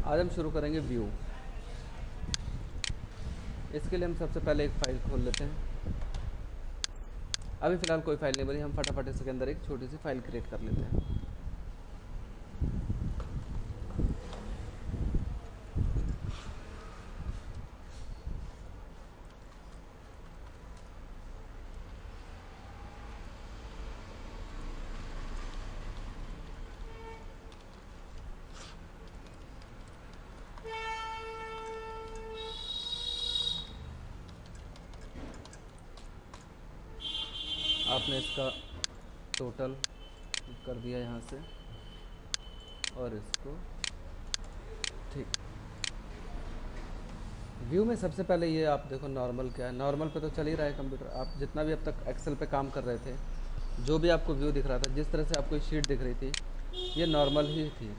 आज हम शुरू करेंगे व्यू। इसके लिए हम सबसे पहले एक फ़ाइल खोल लेते हैं। अभी फ़िलहाल कोई फ़ाइल नहीं बनी, हम फटाफट इसके अंदर एक छोटी सी फ़ाइल क्रिएट कर लेते हैं। आपने इसका टोटल कर दिया यहाँ से और इसको ठीक। व्यू में सबसे पहले ये आप देखो नॉर्मल क्या है। नॉर्मल पे तो चल ही रहा है कंप्यूटर। आप जितना भी अब तक एक्सेल पे काम कर रहे थे, जो भी आपको व्यू दिख रहा था, जिस तरह से आपको शीट दिख रही थी, ये नॉर्मल ही थी।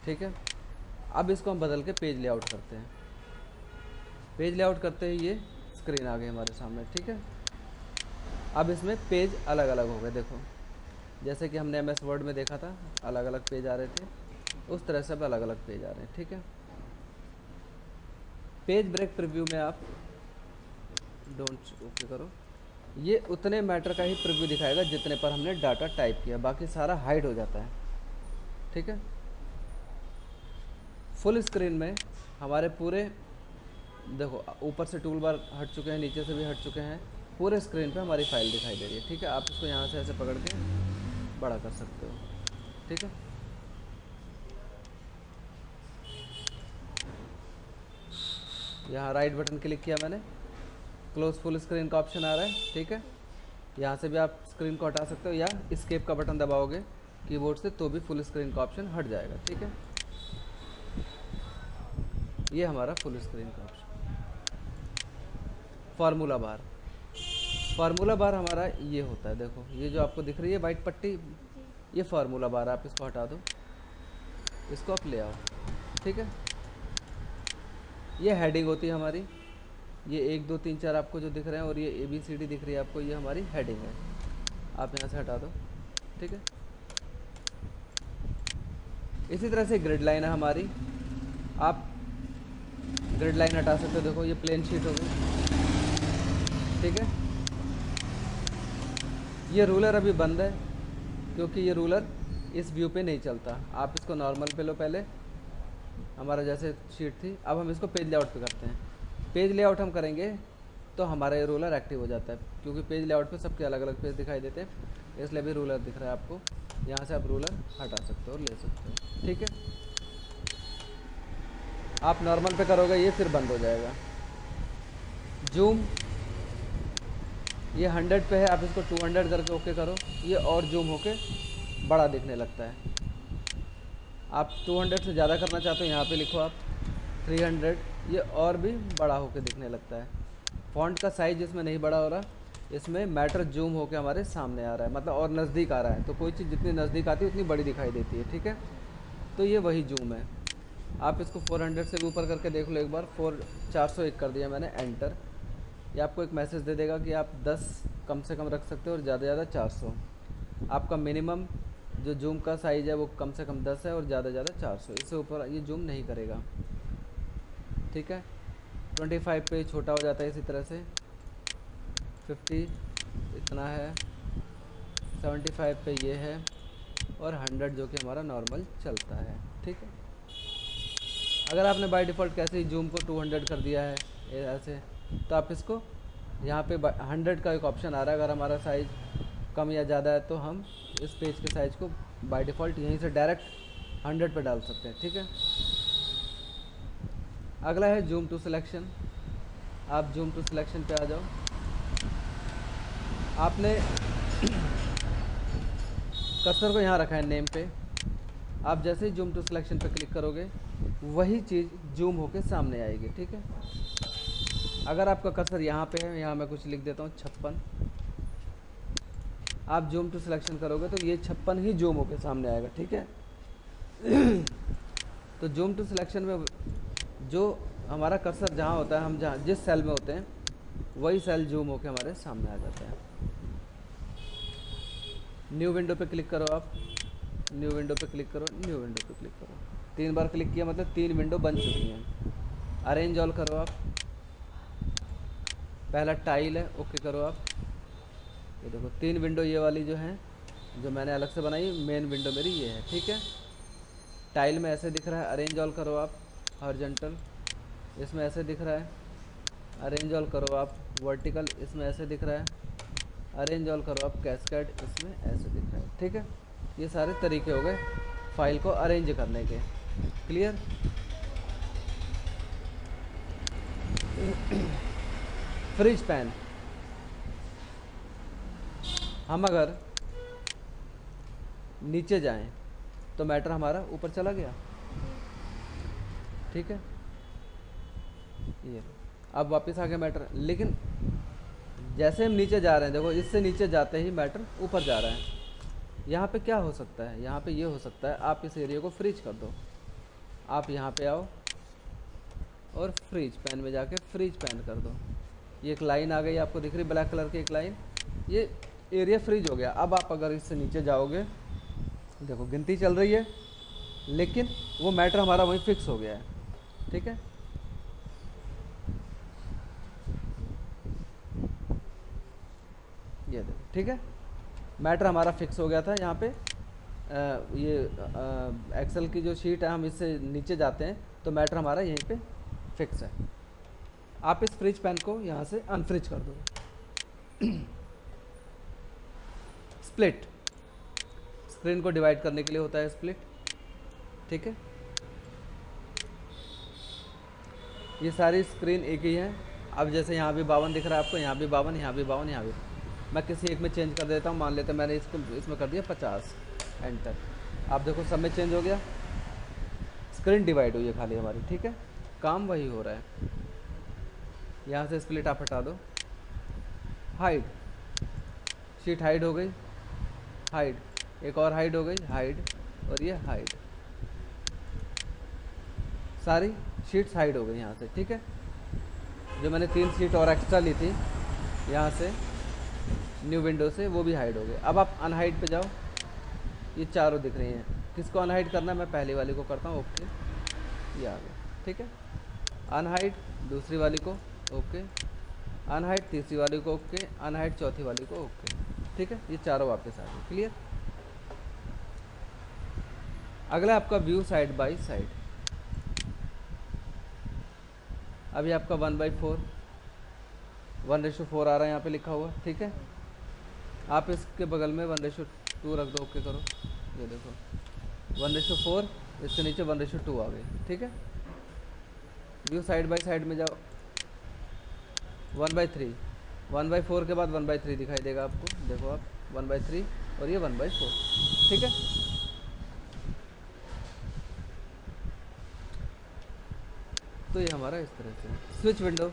ठीक है, अब इसको हम बदल के पेज लेआउट करते हैं। पेज लेआउट करते ही ये स्क्रीन आ गई हमारे सामने। ठीक है, अब इसमें पेज अलग अलग हो गए। देखो, जैसे कि हमने MS वर्ड में देखा था अलग अलग पेज आ रहे थे, उस तरह से अब अलग अलग पेज आ रहे हैं। ठीक है, पेज ब्रेक प्रीव्यू में आप डोंट ओके करो, ये उतने मैटर का ही प्रीव्यू दिखाएगा जितने पर हमने डाटा टाइप किया, बाकी सारा हाइड हो जाता है। ठीक है, फुल स्क्रीन में हमारे पूरे देखो ऊपर से टूल बार हट चुके हैं, नीचे से भी हट चुके हैं, पूरे स्क्रीन पे हमारी फाइल दिखाई दे रही है। ठीक है, आप इसको यहाँ से ऐसे पकड़ के बड़ा कर सकते हो। ठीक है, यहाँ राइट बटन क्लिक किया मैंने, क्लोज फुल स्क्रीन का ऑप्शन आ रहा है। ठीक है, यहाँ से भी आप स्क्रीन को हटा सकते हो या एस्केप का बटन दबाओगे कीबोर्ड से तो भी फुल स्क्रीन का ऑप्शन हट जाएगा। ठीक है, ये हमारा फुल स्क्रीन का ऑप्शन। फार्मूला बार, फार्मूला बार हमारा ये होता है। देखो ये जो आपको दिख रही है वाइट पट्टी, ये फार्मूला बार। आप इसको हटा दो, इसको आप ले आओ। ठीक है, ये हेडिंग होती है हमारी। ये 1 2 3 4 आपको जो दिख रहे हैं और ये ABCD दिख रही है आपको, ये हमारी हेडिंग है। आप यहाँ से हटा दो। ठीक है, इसी तरह से ग्रिड लाइन है हमारी, आप ग्रिड लाइन हटा सकते हो। देखो ये प्लेन शीट हो गई। ठीक है, ये रूलर अभी बंद है क्योंकि ये रूलर इस व्यू पे नहीं चलता। आप इसको नॉर्मल पे लो पहले, हमारा जैसे शीट थी। अब हम इसको पेज लेआउट पे करते हैं। पेज लेआउट हम करेंगे तो हमारा ये रूलर एक्टिव हो जाता है, क्योंकि पेज लेआउट पे सबके अलग अलग पेज दिखाई देते हैं, इसलिए भी रूलर दिख रहा है आपको। यहाँ से आप रूलर हटा सकते हो और ले सकते हो। ठीक है, आप नॉर्मल पे करोगे ये फिर बंद हो जाएगा। जूम, ये 100 पे है, आप इसको 200 करके ओके करो, ये और जूम होके बड़ा दिखने लगता है। आप 200 से ज़्यादा करना चाहते हो, यहाँ पे लिखो आप 300, ये और भी बड़ा होके दिखने लगता है। फॉन्ट का साइज इसमें नहीं बड़ा हो रहा, इसमें मैटर जूम होके हमारे सामने आ रहा है, मतलब और नज़दीक आ रहा है। तो कोई चीज़ जितनी नज़दीक आती है उतनी बड़ी दिखाई देती है। ठीक है, तो ये वही जूम है। आप इसको 400 से भी ऊपर करके देख लो एक बार। 401 कर दिया मैंने, एंटर। ये आपको एक मैसेज दे देगा कि आप 10 कम से कम रख सकते हो और ज़्यादा से ज़्यादा 400। आपका मिनिमम जो जूम का साइज़ है वो कम से कम 10 है और ज़्यादा से ज़्यादा 400, इससे ऊपर ये जूम नहीं करेगा। ठीक है, 25 पे छोटा हो जाता है इसी तरह से, 50 इतना है, 75 पे ये है, और 100 जो कि हमारा नॉर्मल चलता है। ठीक है, अगर आपने बाय डिफ़ॉल्ट कैसे ही जूम को 200 कर दिया है ऐसे, तो आप इसको यहाँ पे 100 का एक ऑप्शन आ रहा है। अगर हमारा साइज़ कम या ज़्यादा है तो हम इस पेज के साइज़ को बाय डिफ़ॉल्ट यहीं से डायरेक्ट 100 पे डाल सकते हैं। ठीक है, अगला है जूम टू सिलेक्शन। आप जूम टू सिलेक्शन पे आ जाओ। आपने कर्सर को यहाँ रखा है नेम पे। आप जैसे ही जूम टू सिलेक्शन पे क्लिक करोगे वही चीज़ जूम होके सामने आएगी। ठीक है, अगर आपका कर्सर यहाँ पे है, यहाँ मैं कुछ लिख देता हूँ 56, आप जूम टू सिलेक्शन करोगे तो ये 56 ही जूम होके सामने आएगा। ठीक है, तो जूम टू सिलेक्शन में जो हमारा कर्सर जहाँ होता है, हम जहाँ जिस सेल में होते हैं वही सेल जूम होके हमारे सामने आ जाता है। न्यू विंडो पे क्लिक करो, आप न्यू विंडो पे क्लिक करो, न्यू विंडो पे क्लिक करो। 3 बार क्लिक किया मतलब 3 विंडो बन चुकी हैं। अरेंज ऑल करो आप, पहला टाइल है, ओके करो आप। ये देखो 3 विंडो ये वाली जो हैं, जो मैंने अलग से बनाई, मेन विंडो मेरी ये है, ठीक है। टाइल में ऐसे दिख रहा है, अरेंज ऑल करो आप हॉरिजॉन्टल, इसमें ऐसे दिख रहा है। अरेंज ऑल करो आप वर्टिकल, इसमें ऐसे दिख रहा है। अरेंज ऑल करो आप कैस्केड, इसमें ऐसे दिख रहा है, ठीक है। ये सारे तरीके हो गए फाइल को अरेंज करने के। क्लियर। फ्रिज पैन, हम अगर नीचे जाएं तो मैटर हमारा ऊपर चला गया, ठीक है। ये अब वापस आ गया मैटर, लेकिन जैसे हम नीचे जा रहे हैं, देखो इससे नीचे जाते ही मैटर ऊपर जा रहा है। यहाँ पे क्या हो सकता है, यहाँ पे ये हो सकता है आप इस एरिया को फ्रीज कर दो। आप यहाँ पे आओ और फ्रीज पैन में जाके फ्रीज पैन कर दो। ये एक लाइन आ गई आपको दिख रही ब्लैक कलर की एक लाइन, ये एरिया फ्रीज हो गया। अब आप अगर इससे नीचे जाओगे, देखो गिनती चल रही है, लेकिन वो मैटर हमारा वहीं फिक्स हो गया है, ठीक है। ये देखो, ठीक है, मैटर हमारा फिक्स हो गया था यहाँ पे। ये एक्सेल की जो शीट है, हम इससे नीचे जाते हैं तो मैटर हमारा यहीं पे फिक्स है। आप इस फ्रिज पैन को यहाँ से अनफ्रिज कर दो। स्प्लिट, स्क्रीन को डिवाइड करने के लिए होता है स्प्लिट, ठीक है। ये सारी स्क्रीन एक ही है। अब जैसे यहाँ भी 52 दिख रहा है आपको, यहाँ भी 52, यहाँ भी 52, यहाँ भी, मैं किसी एक में चेंज कर देता हूँ। मान लेते हैं मैंने इसको इसमें कर दिया 50, एंटर। आप देखो सब में चेंज हो गया, स्क्रीन डिवाइड हुई है खाली हमारी, ठीक है। काम वही हो रहा है। यहाँ से स्प्लिट आप हटा दो। हाइड, शीट हाइड हो गई, हाइड, एक और हाइड हो गई, हाइड, और ये हाइड, सारी शीट्स हाइड हो गई यहाँ से, ठीक है। जो मैंने 3 शीट और एक्स्ट्रा ली थी यहाँ से न्यू विंडो से, वो भी हाइड हो गए। अब आप अनहाइड पे जाओ, ये चारों दिख रही हैं। किसको अनहाइड करना है, मैं पहली वाली को करता हूँ, ओके, ये आ गया, ठीक है। अनहाइड दूसरी वाली को, ओके। अनहाइड तीसरी वाली को, ओके। अनहाइड चौथी वाली को, ओके, ठीक है। ये चारों वापस आ गए, क्लियर। अगला आपका व्यू साइड बाय साइड। अभी आपका 1/4, 1:4 आ रहा है यहाँ पे लिखा हुआ, ठीक है। आप इसके बगल में 1:2 रख दो, ओके करो। ये देखो 1:4, इसके नीचे 1:2 आ गई, ठीक है। व्यू साइड बाय साइड में जाओ, 1/3, 1/4 के बाद 1/3 दिखाई देगा आपको, देखो आप 1/3 और ये 1/4, ठीक है। तो ये हमारा इस तरह से स्विच विंडो।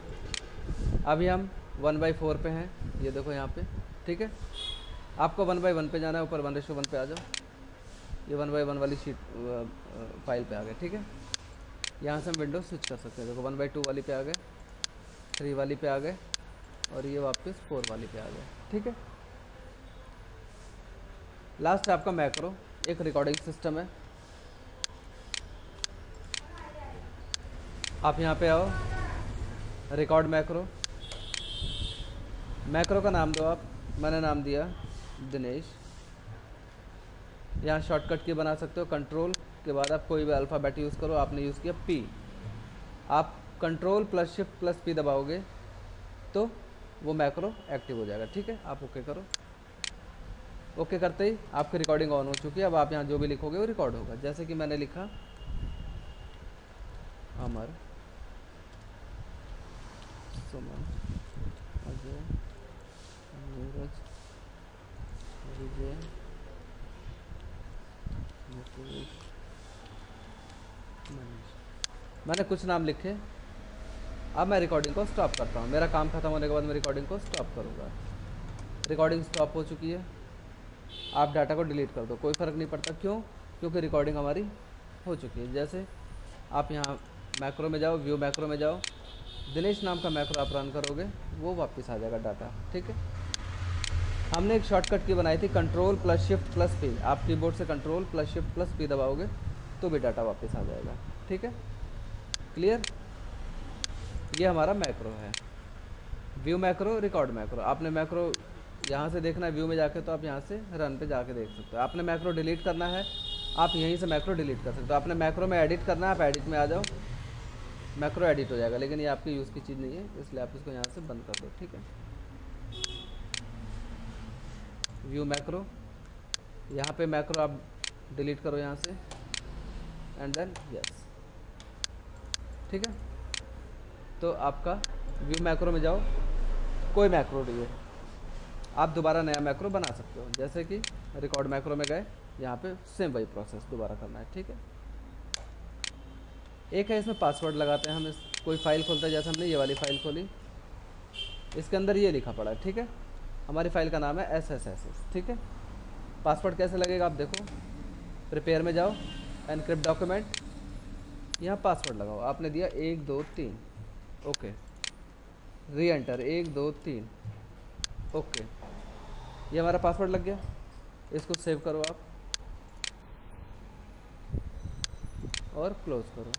अभी हम 1/4 पे हैं, ये देखो यहाँ पे, ठीक है। आपको 1/1 पे जाना है, ऊपर 1:1 पे आ जाओ। ये 1/1 वाली शीट फाइल पे आ गए, ठीक है। यहाँ से हम विंडो स्विच कर सकते हैं। देखो 1/2 वाली पे आ गए, 3 वाली पे आ गए, और ये वापस 4 वाली पे आ गए, ठीक है। लास्ट आपका मैक्रो, एक रिकॉर्डिंग सिस्टम है। आप यहाँ पे आओ, रिकॉर्ड मैक्रो, मैक्रो का नाम दो आप, मैंने नाम दिया दिनेश। यहाँ शॉर्टकट की बना सकते हो, कंट्रोल के बाद आप कोई भी अल्फ़ाबेट यूज़ करो। आपने यूज़ किया पी, आप control plus shift plus P दबाओगे तो वो मैक्रो एक्टिव हो जाएगा, ठीक है। आप ओके करो, ओके करते ही आपकी रिकॉर्डिंग ऑन हो चुकी है। अब आप यहाँ जो भी लिखोगे वो रिकॉर्ड होगा। जैसे कि मैंने लिखा अमर, सुमन, अजय, नीरज, विजय, मुकेश, मनीष, मैंने कुछ नाम लिखे। अब मैं रिकॉर्डिंग को स्टॉप करता हूँ। मेरा काम खत्म होने के बाद मैं रिकॉर्डिंग को स्टॉप करूँगा। रिकॉर्डिंग स्टॉप हो चुकी है। आप डाटा को डिलीट कर दो, कोई फ़र्क नहीं पड़ता। क्यों? क्योंकि रिकॉर्डिंग हमारी हो चुकी है। जैसे आप यहाँ मैक्रो में जाओ, व्यू मैक्रो में जाओ, दिनेश नाम का मैक्रो आप रन करोगे, वो वापस आ जाएगा डाटा, ठीक है। हमने एक शॉर्टकट की बनाई थी, control plus shift plus P. आप कीबोर्ड से control plus shift plus P दबाओगे तो भी डाटा वापस आ जाएगा। ठीक है, क्लियर। ये हमारा मैक्रो है, व्यू मैक्रो, रिकॉर्ड मैक्रो। आपने मैक्रो यहाँ से देखना है व्यू में जाके, तो आप यहाँ से रन पे जाके देख सकते हो। आपने मैक्रो डिलीट करना है, आप यहीं से मैक्रो डिलीट कर सकते हो। आपने मैक्रो में एडिट करना है, आप एडिट में आ जाओ, मैक्रो एडिट हो जाएगा। लेकिन ये आपके यूज़ की चीज़ नहीं है, इसलिए आप इसको यहाँ से बंद कर दो। ठीक है, व्यू मैक्रो, यहाँ पे मैक्रो आप डिलीट करो यहाँ से, एंड देन यस। ठीक है, तो आपका व्यू मैक्रो में जाओ, कोई मैक्रो नहीं है, आप दोबारा नया मैक्रो बना सकते हो। जैसे कि रिकॉर्ड मैक्रो में गए, यहाँ पे सेम वही प्रोसेस दोबारा करना है। ठीक है, एक है इसमें पासवर्ड लगाते हैं हम। कोई फाइल खोलता है, जैसे हमने ये वाली फाइल खोली, इसके अंदर ये लिखा पड़ा है। ठीक है, हमारी फाइल का नाम है SSSS। ठीक है, पासवर्ड कैसे लगेगा आप देखो, प्रिपेयर में जाओ, एनक्रिप्ट डॉक्यूमेंट, यहाँ पासवर्ड लगाओ। आपने दिया 1 2 3, ओके, री एंटर 1 2 3, ओके, ये हमारा पासवर्ड लग गया। इसको सेव करो आप और क्लोज करो।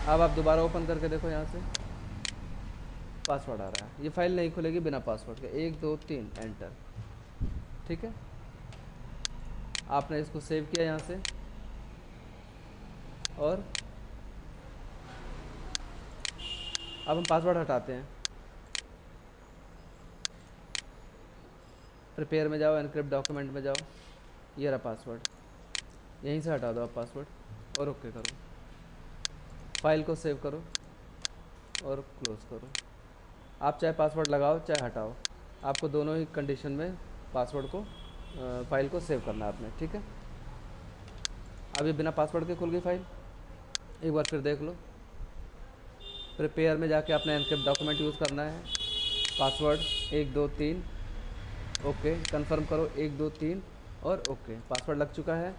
अब आप दोबारा ओपन करके देखो, यहाँ से पासवर्ड आ रहा है। ये फाइल नहीं खुलेगी बिना पासवर्ड के। 1 2 3 एंटर। ठीक है, आपने इसको सेव किया यहाँ से, और अब हम पासवर्ड हटाते हैं। प्रिपेयर में जाओ, एनक्रिप्ट डॉक्यूमेंट में जाओ, ये रहा पासवर्ड, यहीं से हटा दो आप पासवर्ड और ओके करो। फाइल को सेव करो और क्लोज करो। आप चाहे पासवर्ड लगाओ चाहे हटाओ, आपको दोनों ही कंडीशन में पासवर्ड को फाइल को सेव करना है आपने। ठीक है, अभी बिना पासवर्ड के खुल गई फाइल, एक बार फिर देख लो। प्रिपेयर में जाके आपने एनक्रिप्ट डॉक्यूमेंट यूज़ करना है, पासवर्ड 1 2 3, ओके, कंफर्म करो 1 2 3 और ओके, पासवर्ड लग चुका है।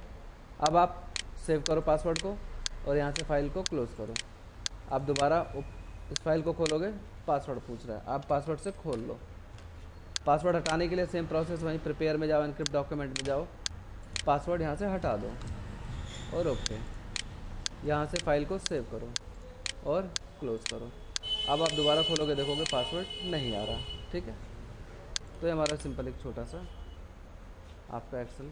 अब आप सेव करो पासवर्ड को और यहाँ से फाइल को क्लोज़ करो। आप दोबारा इस फाइल को खोलोगे, पासवर्ड पूछ रहा है, आप पासवर्ड से खोल लो। पासवर्ड हटाने के लिए सेम प्रोसेस, वहीं प्रिपेयर में जाओ, एनक्रिप्ट डॉक्यूमेंट में जाओ, पासवर्ड यहाँ से हटा दो और ओके, यहाँ से फाइल को सेव करो और क्लोज़ करो। अब आप दोबारा खोलोगे, देखोगे पासवर्ड नहीं आ रहा। ठीक है, तो ये हमारा सिंपल एक छोटा सा आपका एक्सेल